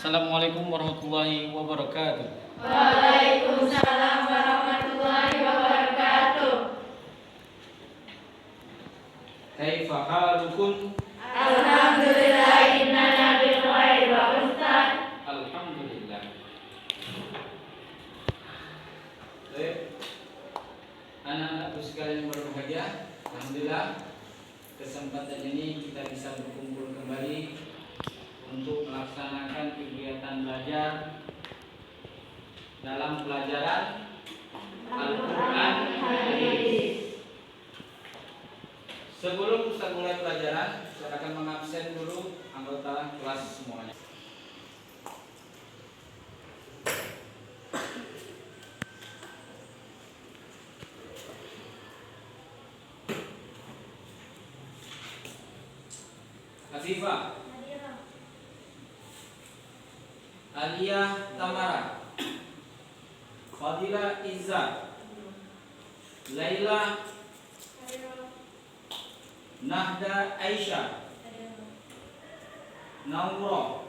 Assalamualaikum warahmatullahi wabarakatuh. Waalaikumsalam warahmatullahi wabarakatuh. Kaifa halukum? Alhamdulillah innana bil khair wa Ustaz. Alhamdulillah. Baik. Anak-anakku sekalian berbahagia. Alhamdulillah kesempatan ini kita bisa berkumpul kembali untuk melaksanakan kegiatan belajar dalam pelajaran Al-Quran Hadis. Sebelum Ustaz mulai pelajaran, saya akan mengabsen dulu anggota kelas semuanya. Afifah, Aliyah Tamara, Fadila Izza, Laila, Nahda Aisyah, Naura,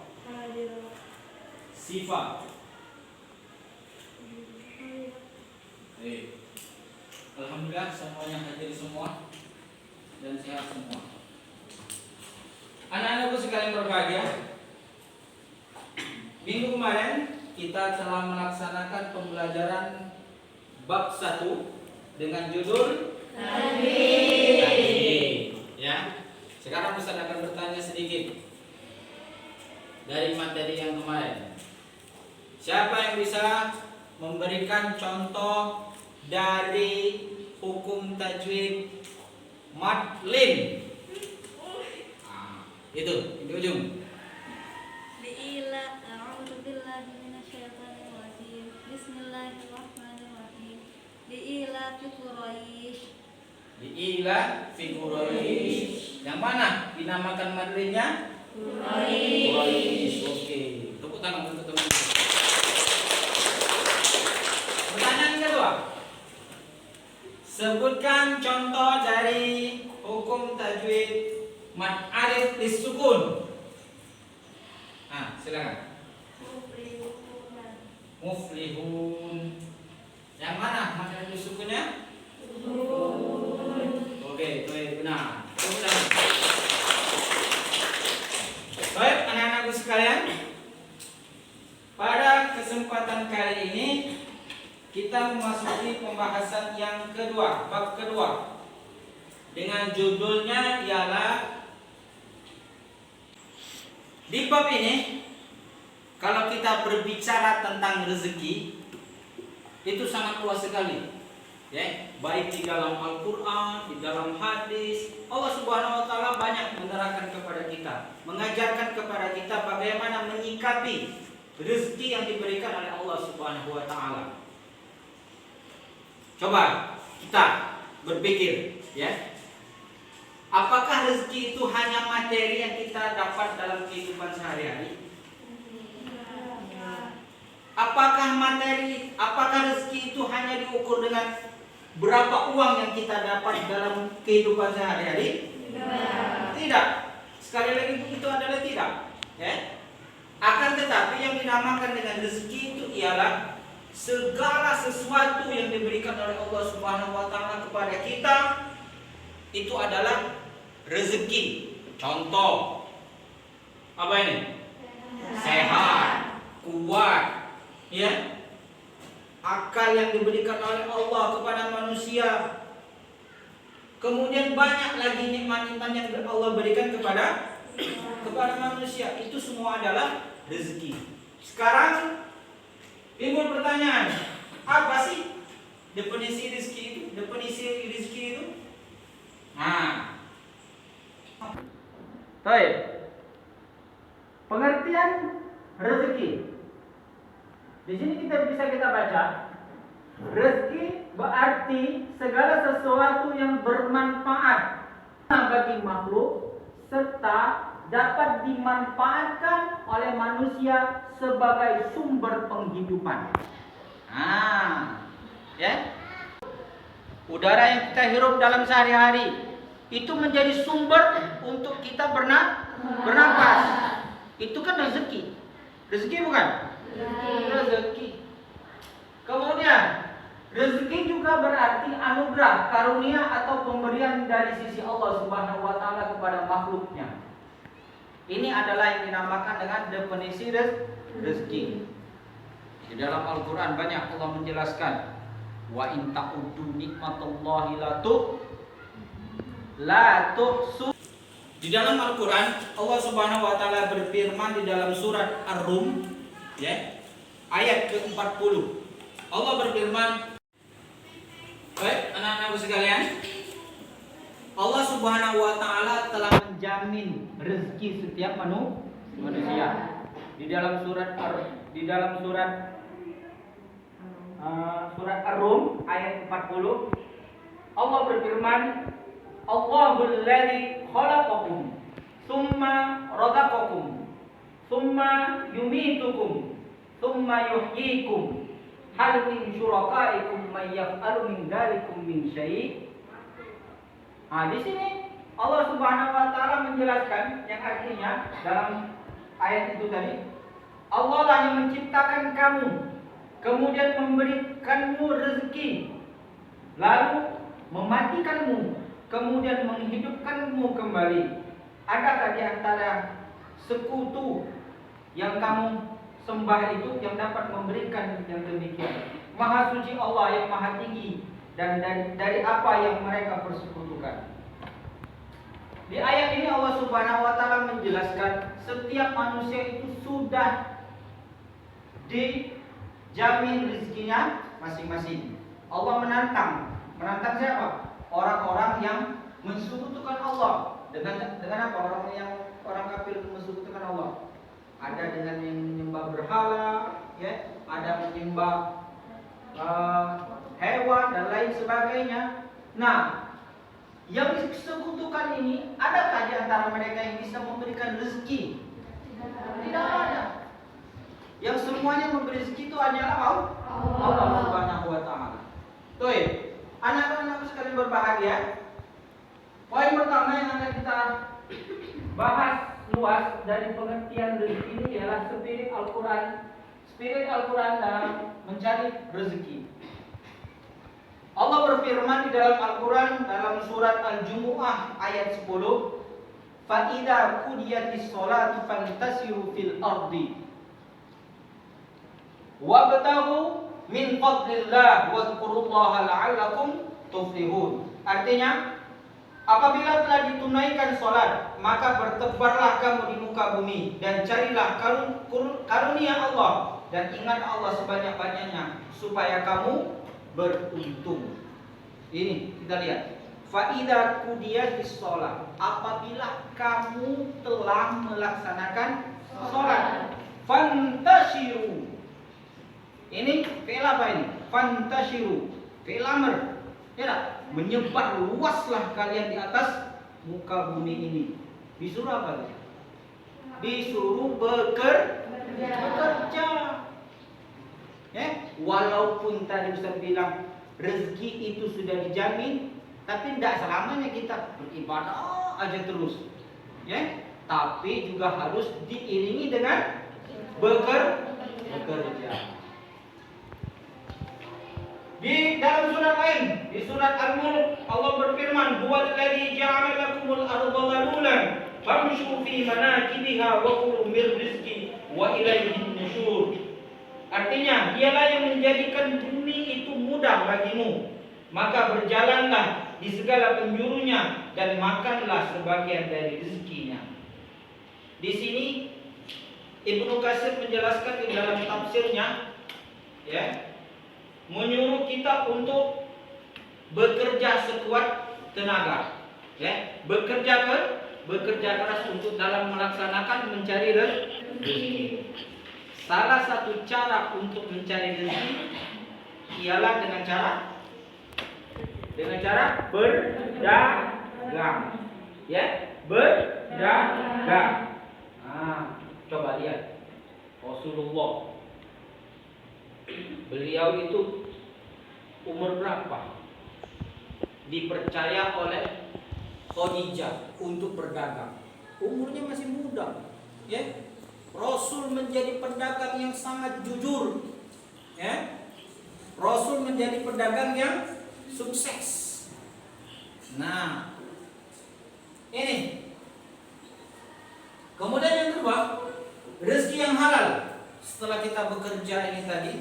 Sifa. Alhamdulillah semuanya hadir semua dan sehat semua. Anak-anakku sekalian berbahagia. Minggu kemarin kita telah melaksanakan pembelajaran bab 1 dengan judul Nabi. Ya. Sekarang Ustaz akan bertanya sedikit dari materi yang kemarin. Siapa yang bisa memberikan contoh dari hukum tajwid madlin? Itu di ujung. Diila fi Quraisy. Yang mana dinamakan madlinnya? Quraisy. Oke. Tepuk tangan untuk teman-teman. Pertanyaan kedua. Sebutkan contoh dari hukum tajwid mad alif lisukun. Silakan. Muflihun. Yang mana mad alif lisukunnya? Oke, benar. Baik, anak-anakku sekalian, pada kesempatan kali ini kita memasuki pembahasan yang kedua, bab kedua, dengan judulnya ialah, di bab ini kalau kita berbicara tentang rezeki itu sangat luas sekali. Ya, baik di dalam Al-Quran, di dalam hadis, Allah Subhanahu wa Ta'ala banyak menerangkan kepada kita, mengajarkan kepada kita bagaimana menyikapi rezeki yang diberikan oleh Allah Subhanahu wa Ta'ala. Coba kita berpikir, ya, apakah rezeki itu hanya materi yang kita dapat dalam kehidupan sehari-hari? Apakah rezeki itu hanya diukur dengan berapa uang yang kita dapat dalam kehidupan sehari-hari? Tidak. Sekali lagi itu adalah tidak. Ya. Akan tetapi yang dinamakan dengan rezeki itu ialah segala sesuatu yang diberikan oleh Allah Subhanahu wa Ta'ala kepada kita itu adalah rezeki. Contoh apa ini? Sehat, kuat, ya. Akal yang diberikan oleh Allah kepada manusia. Kemudian banyak lagi nikmat-nikmat yang Allah berikan kepada manusia. Itu semua adalah rezeki. Sekarang timbul pertanyaan, apa sih definisi rezeki itu? Baik. Pengertian rezeki. Di sini kita baca, rezeki berarti segala sesuatu yang bermanfaat bagi makhluk serta dapat dimanfaatkan oleh manusia sebagai sumber penghidupan. Ya. Udara yang kita hirup dalam sehari-hari itu menjadi sumber untuk kita bernapas. Itu kan rezeki. Rezeki bukan? Rezeki. Kemudian rezeki juga berarti anugerah, karunia atau pemberian dari sisi Allah Subhanahu wa taala kepada makhluknya. Ini adalah yang dinamakan dengan definisi rezeki. Di dalam Al-Qur'an banyak Allah menjelaskan, wa in ta'uddu nikmatallahi la tuhsu. Di dalam Al-Qur'an Allah Subhanahu wa taala berfirman di dalam surat Ar-Rum, ya, ayat ke-40. Allah berfirman, baik anak-anakku sekalian, Allah Subhanahu wa taala telah menjamin rezeki setiap manusia. Di dalam surat Ar-Rum ayat 40 Allah berfirman, Allahul ladzi khalaqakum tsumma razaqakum tsumma yumitukum tsumma yuhyikum hal min syurakaikum may yaf'alu min dzalikum min syai'. Di sini Allah Subhanahu wa taala menjelaskan yang artinya dalam ayat itu tadi, Allah lah yang menciptakan kamu, kemudian memberikanmu rezeki, lalu mematikanmu, kemudian menghidupkanmu kembali. Adakah di antara sekutu yang kamu sembah itu yang dapat memberikan yang demikian? Maha suci Allah yang maha tinggi dan dari apa yang mereka persekutukan. Di ayat ini Allah Subhanahu wa taala menjelaskan setiap manusia itu sudah dijamin rezekinya masing-masing. Allah menantang siapa? Orang-orang yang mensekutukan Allah. Dengan apa? Orang kafir mensekutukan Allah. Ada dengan yang menyembah berhala, ya, ada menyembah hewan dan lain sebagainya. Nah, yang disekutukan ini, adakah di antara mereka yang bisa memberikan rezeki? Tidak ada. Yang semuanya memberi rezeki itu hanyalah Allah Subhanahu wa taala. Tuh, anak-anak sekalian berbahagia. Poin pertama yang akan kita bahas luas dari pengertian rezeki ini ialah spirit Al-Quran. Spirit Al-Quran dalam mencari rezeki. Allah berfirman di dalam Al-Quran dalam surat Al-Jumu'ah ayat 10, "Fa'idha qudiyatis sholatu fantasiru fil ardi wabtaghu min fadlillah wadhkurullaha la'allakum tuflihun." Artinya, apabila telah ditunaikan sholat, maka bertebarlah kamu di muka bumi dan carilah karunia Allah dan ingat Allah sebanyak-banyaknya supaya kamu beruntung. Ini kita lihat. Fa'idha qudiyatis sholat, apabila kamu telah melaksanakan sholat, fantashiru. Ini fi'il apa ini? Fantashiru, fi'il amr. Ya, menyebar luaslah kalian di atas muka bumi ini. Disuruh apa? Disuruh bekerja. Ya, walaupun tadi Ustaz bilang rezeki itu sudah dijamin, tapi tidak selamanya kita beribadah aja terus. Ya, tapi juga harus diiringi dengan bekerja. Di dalam surat lain, di surat Al-Mulk, Allah berfirman, "Huwal ladzi ja'ala lakumul arda dhalulan famshu fi manakibiha wa kulu min rizqi wa ilaihin nusyur." Artinya, dialah yang menjadikan bumi itu mudah bagimu, maka berjalanlah di segala penjurunya dan makanlah sebagian dari rezekinya. Di sini Ibnu Katsir menjelaskan di dalam tafsirnya, ya, menyuruh kita untuk bekerja sekuat tenaga, ya, bekerja keras untuk dalam melaksanakan mencari rezeki. Salah satu cara untuk mencari rezeki ialah dengan cara berdagang, ya, berdagang. Coba lihat Rasulullah. Beliau itu umur berapa? Dipercaya oleh Khadijah untuk berdagang. Umurnya masih muda, ya. Rasul menjadi pedagang yang sangat jujur. Ya. Rasul menjadi pedagang yang sukses. Nah, ini. Kemudian yang kedua, rezeki yang halal. Setelah kita bekerja ini tadi,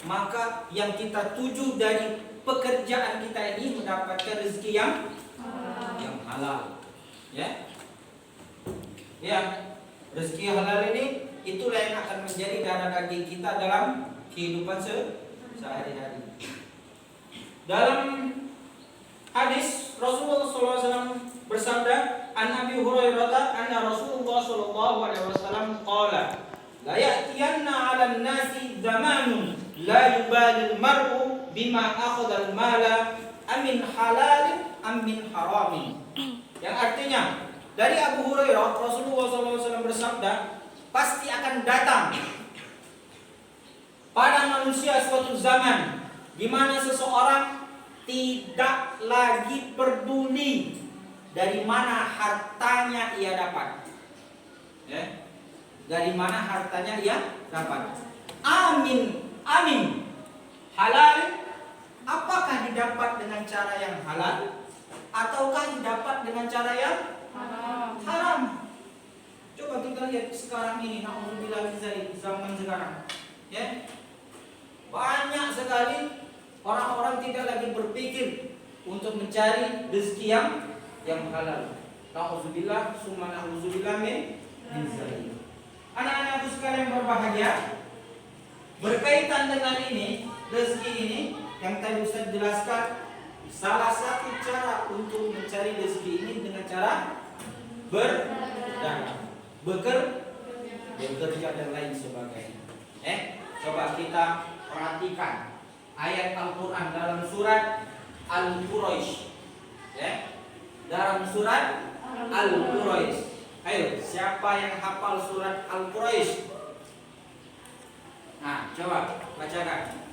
maka yang kita tuju dari pekerjaan kita ini mendapatkan rezeki yang halal. Ya. Ya, rezeki halal ini itulah yang akan menjadi darah daging kita dalam kehidupan sehari-hari. Dalam hadis Rasulullah SAW bersabda, An Abi Hurairah anna Rasulullah SAW qala, la ya'tiyanna 'alan nasi zamanun la yubalil mar'u bima akhadha al-mala amin halalin amin haramin. Yang artinya, dari Abu Hurairah, Rasulullah SAW bersabda, pasti akan datang pada manusia suatu zaman di mana seseorang tidak lagi peduli dari mana hartanya ia dapat. Ya. Dari mana hartanya ia dapat. Amin halal, apakah didapat dengan cara yang halal ataukah didapat dengan cara yang haram? Coba kita lihat sekarang ini, na'udzubillah min zaman sekarang. Ya. Banyak sekali orang-orang tidak lagi berpikir untuk mencari rezeki yang halal. Na'udzubillah summa na'udzubillah min zalik. Anak-anakku sekalian berbahagia, berkaitan dengan ini, rezeki ini yang tadi Ustaz jelaskan, salah satu cara untuk mencari rezeki ini dengan cara berdagang, bekerja dan lain sebagainya. Coba kita perhatikan ayat Al-Quran dalam surat Al-Quraisy. Dalam surat Al-Quraisy. Ayo, siapa yang hafal surat Al-Quraisy? Nah, coba bacakan.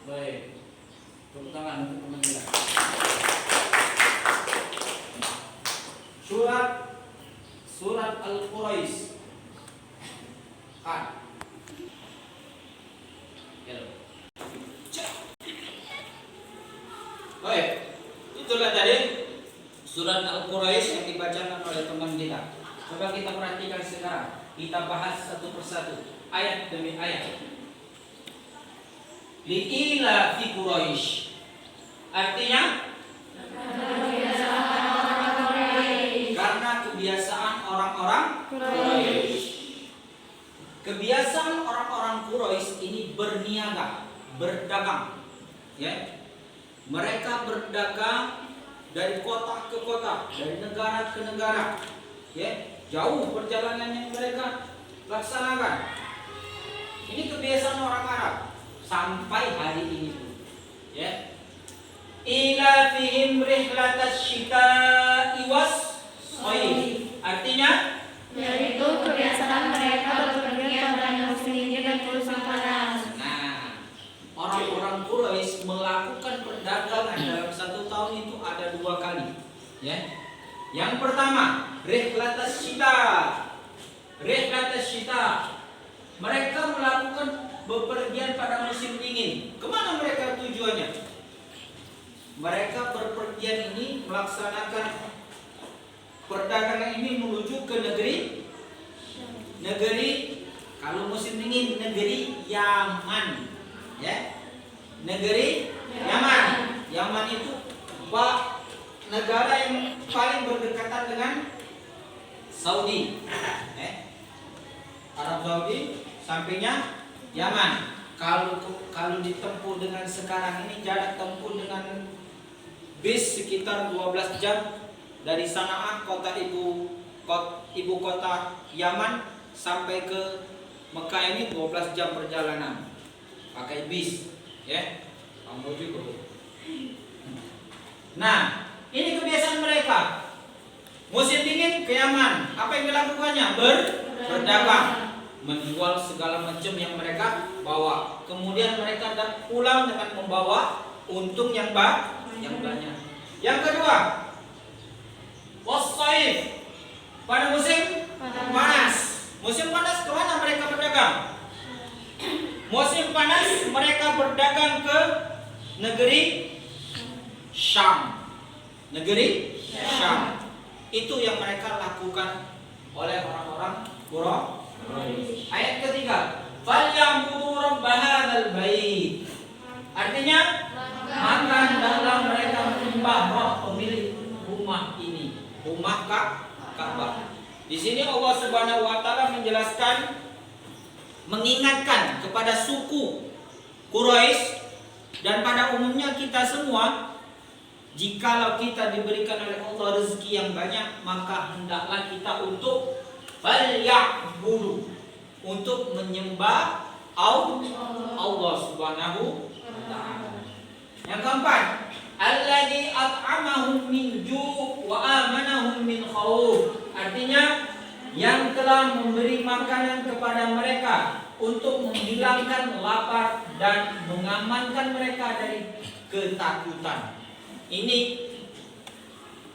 Baik, tepuk tangan untuk teman kita. Surat Al-Quraisy. Baik, itulah tadi surat Al-Quraisy yang dibacakan oleh teman kita. Coba kita perhatikan sekarang. Kita bahas satu persatu, ayat demi ayat. Li'ila fi Quraisy, artinya karena kebiasaan orang-orang Quraisy. Kebiasaan orang-orang Quraisy ini berniaga, berdagang. Ya. Mereka berdagang dari kota ke kota, dari negara ke negara. Ya, jauh perjalanan yang mereka laksanakan. Ini kebiasaan orang Arab sampai hari ini pun. Ya. Ila fihim rihlatas syita'i was shaif. Artinya, yaitu kebiasaan mereka berpergian pada musim dingin dan musim panas. nah, orang-orang Quraisy melakukan perdagangan dalam satu tahun itu ada 2 kali. Ya. Yang pertama, rihlatas syita. Rihlatas syita. Mereka melakukan bepergian pada musim dingin. Kemana mereka tujuannya? Mereka berpergian ini melaksanakan perdagangan ini menuju ke negeri kalau musim dingin negeri Yaman. Ya. Negeri Yaman. Yaman itu negara yang paling berdekatan dengan Saudi. Arab Saudi, sampingnya Yaman. Kalau ditempuh dengan sekarang ini jarak tempuh dengan bis sekitar 12 jam dari Sanaa, ibu kota Yaman, sampai ke Mekah ini 12 jam perjalanan pakai bis, ya. Kamu juga. Nah, ini kebiasaan mereka. Musim dingin ke Yaman, apa yang dilakukannya? Berdagang, menjual segala macam yang mereka bawa. Kemudian mereka pulang dengan membawa untung yang banyak. Yang kedua, wassaif, pada musim panas. Musim panas kemana mereka berdagang? Musim panas mereka berdagang ke negeri Syam. Negeri Syam. Itu yang mereka lakukan oleh orang-orang Quraisy. Ayat ketiga, "Falyabudu rabb hadzal bait." Artinya, maka hendaklah mereka menyembah Rabb pemilik rumah ini, rumah Ka'bah. Di sini Allah Subhanahu wa taala menjelaskan, mengingatkan kepada suku Quraisy dan pada umumnya kita semua, jikalau kita diberikan oleh Allah rezeki yang banyak, maka hendaklah kita untuk falyabudu, untuk menyembah Allah Subhanahu wa taala. Yang keempat, alladzi at'amahum min ju' wa amanahum min khauf. Artinya, yang telah memberi makanan kepada mereka untuk menghilangkan lapar dan mengamankan mereka dari ketakutan. Ini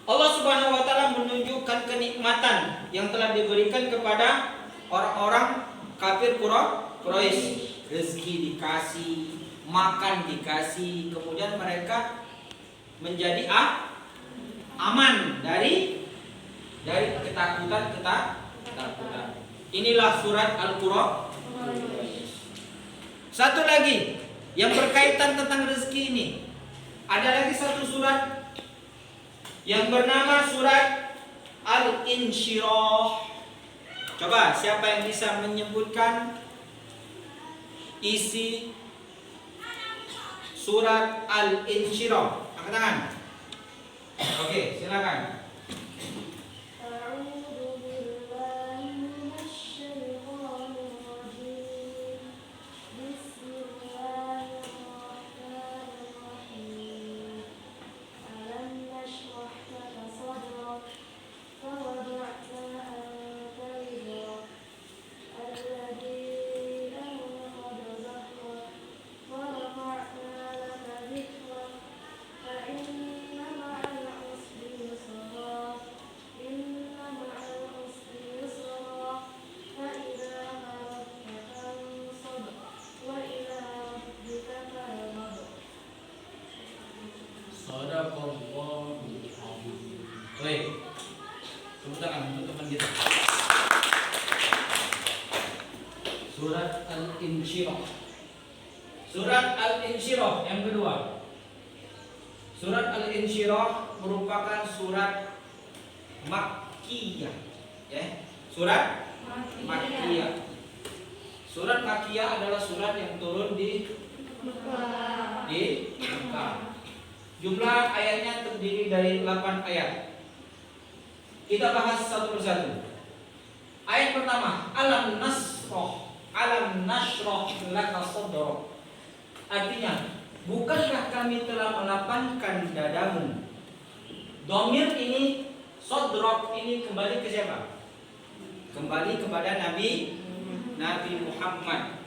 Allah Subhanahu wa taala menunjukkan kenikmatan yang telah diberikan kepada orang-orang kafir Quraisy. Rezeki dikasih, makan dikasih, kemudian mereka menjadi aman dari ketakutan. Inilah surat Al-Qur'an. Satu lagi yang berkaitan tentang rezeki ini, ada lagi satu surat yang bernama surat Al-Insyirah. Coba siapa yang bisa menyebutkan isi surat Al-Insyirah? Angkat tangan. Oke, silakan. Surat Al-Insyirah. Surat Al-Insyirah yang kedua. Surat Al-Insyirah merupakan surat Makkiyah. Ya, surat Makkiyah. Surat Makkiyah adalah surat yang turun di Mekah. Jumlah ayatnya terdiri dari 8 ayat. Kita bahas satu persatu. Ayat pertama, Alam nasroh laka sadrak. Artinya, bukankah kami telah melapangkan dadamu? Domir ini, sadrak ini kembali ke siapa? Kembali kepada Nabi Muhammad.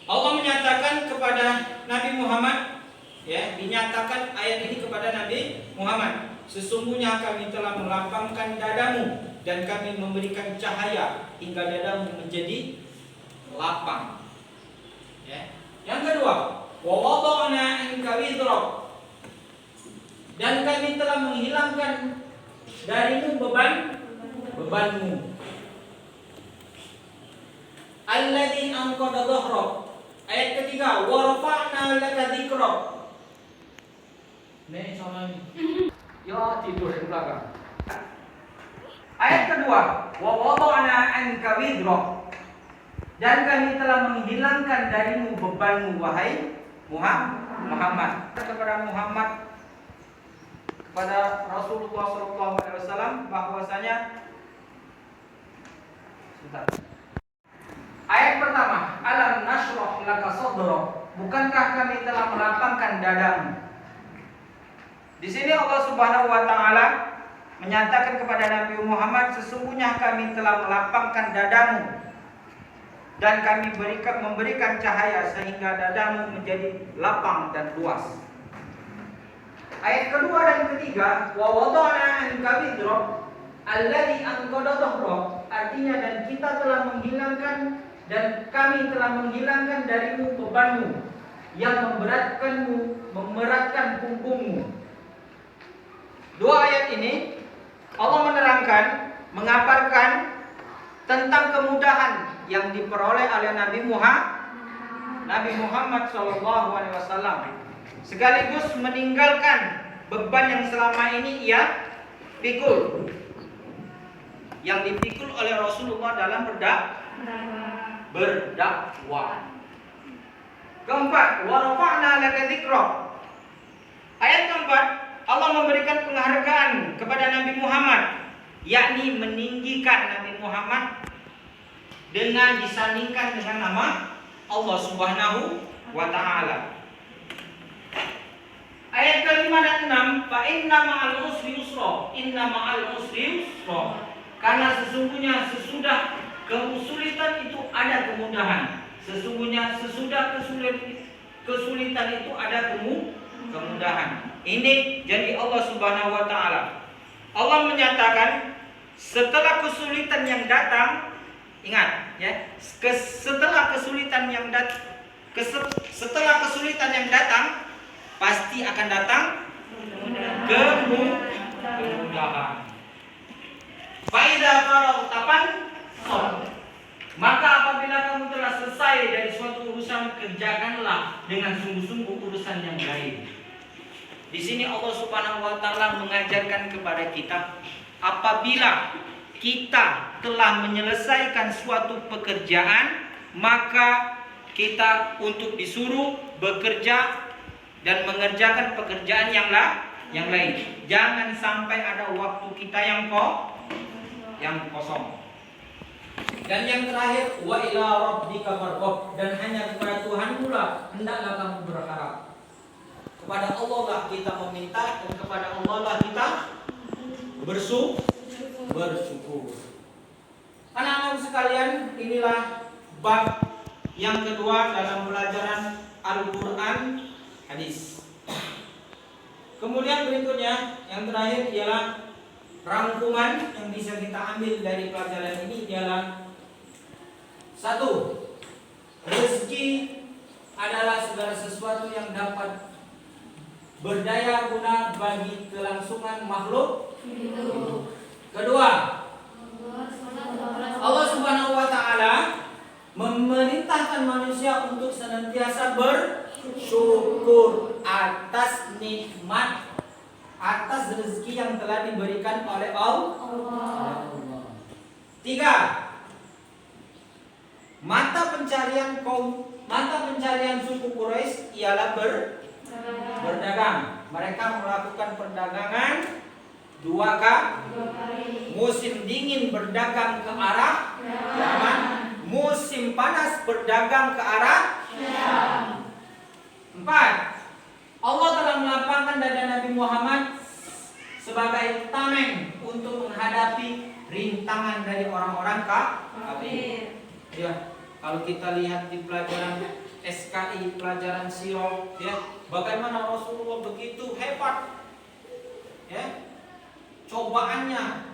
Allah menyatakan kepada Nabi Muhammad, ya, dinyatakan ayat ini kepada Nabi Muhammad. Sesungguhnya kami telah melapangkan dadamu dan kami memberikan cahaya hingga dadamu menjadi lapang. Ya. Yang kedua, wa wada'na 'anka wizrak, dan kami telah menghilangkan darimu bebanmu. Alladzi anqadha dhahrak. Ayat ketiga, wa rafa'na laka dzikrak. Nih sama ini. Ya, tidur di belakang. Ayat kedua, wa wada'na 'anka wizrak, dan kami telah menghilangkan darimu bebanmu wahai Muhammad. Kepada Muhammad, kepada Rasulullah SAW, bahwasanya Sebentar. Ayat pertama, alam nashrah laka sadrak. Bukankah kami telah melapangkan dadamu? Di sini Allah Subhanahu wa taala menyatakan kepada Nabi Muhammad, sesungguhnya kami telah melapangkan dadamu dan kami memberikan cahaya sehingga dadamu menjadi lapang dan luas. Ayat kedua dan ketiga, wa wada'na anka wizrak alladhi anqadha dhahrak, artinya dan kita telah menghilangkan dan kami telah menghilangkan darimu bebanmu yang memeratkan punggungmu. Dua ayat ini Allah menerangkan, mengabarkan tentang kemudahan yang diperoleh oleh Nabi Muhammad SAW, sekaligus meninggalkan beban yang selama ini ia pikul, yang dipikul oleh Rasulullah dalam berdakwah. Keempat, wa rafa'na laka dzikrak. Ayat keempat, Allah memberikan penghargaan kepada Nabi Muhammad, yakni meninggikan Nabi Muhammad dengan disandingkan dengan nama Allah Subhanahu wa taala. Ayat kelima dan enam, fa inna ma'al usri yusra, inna ma'al usri yusra. Karena sesungguhnya sesudah kesulitan itu ada kemudahan. Sesungguhnya sesudah kesulitan itu ada kemudahan. Ini jadi Allah Subhanahu wa taala. Allah menyatakan setelah kesulitan yang datang, ingat ya, setelah kesulitan yang datang pasti akan datang kemudahan. Faida faragtapan maka apabila kamu telah selesai dari suatu urusan, kerjakanlah dengan sungguh-sungguh urusan yang lain. Di sini Allah Subhanahu wa taala mengajarkan kepada kita, apabila kita telah menyelesaikan suatu pekerjaan, maka kita untuk disuruh bekerja dan mengerjakan pekerjaan yang lain. Jangan sampai ada waktu kita yang kosong. Dan yang terakhir, wa ila rabbika farghab, dan hanya kepada Tuhanmu lah hendaklah kamu berharap. Kepada Allah lah kita meminta dan kepada Allah lah kita bersyukur. Anak-anak sekalian, inilah bab yang kedua dalam pelajaran Al-Quran hadis. Kemudian berikutnya yang terakhir ialah rangkuman yang bisa kita ambil dari pelajaran ini ialah: 1. Rezeki adalah segala sesuatu yang dapat berdaya guna bagi kelangsungan makhluk hidup. Kedua, Allah Subhanahu wa taala memerintahkan manusia untuk senantiasa bersyukur atas nikmat, atas rezeki yang telah diberikan oleh Allah. 3. Mata pencarian suku Quraisy ialah berdagang. Mereka melakukan perdagangan 2 kali. Musim dingin berdagang ke arah Yaman, musim panas berdagang ke arah Syam. 4. Allah telah melapangkan dada Nabi Muhammad sebagai tameng untuk menghadapi rintangan dari orang-orang kafir. Ya, kalau kita lihat di pelajaran SKI, pelajaran sirah, ya, bagaimana Rasulullah begitu hebat, ya, cobaannya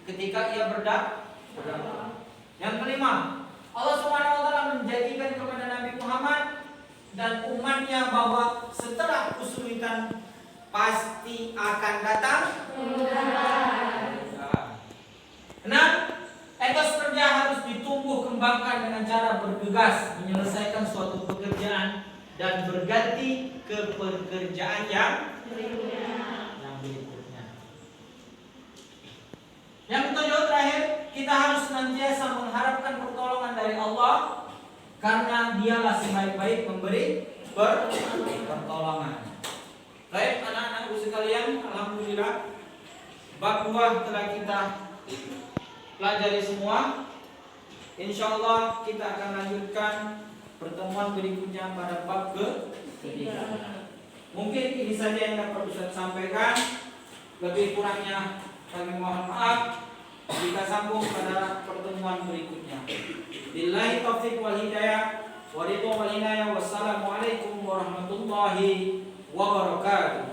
ketika ia berdakwah. Yang kelima, Allah Subhanahu wa taala menjanjikan kepada Nabi Muhammad dan umatnya bahwa setelah kesulitan pasti akan datang kemudahan. 6. Etos kerja harus ditumbuh kembangkan dengan cara bergegas menyelesaikan suatu pekerjaan dan berganti ke pekerjaan yang berikutnya. Yang ketujuh, terakhir, kita harus senantiasa mengharapkan pertolongan dari Allah, karena dialah sebaik-baik memberi pertolongan. Baik anak-anakku sekalian, alhamdulillah bab 2 telah kita pelajari semua. Insya Allah kita akan lanjutkan pertemuan berikutnya pada bab ketiga. Mungkin ini saja yang dapat Ustaz sampaikan. Lebih kurangnya kami mohon maaf. Kita sambung pada pertemuan berikutnya. Billahi taufiq wal hidayah wa ridha wal inayah. Wassalamualaikum warahmatullahi wabarakatuh.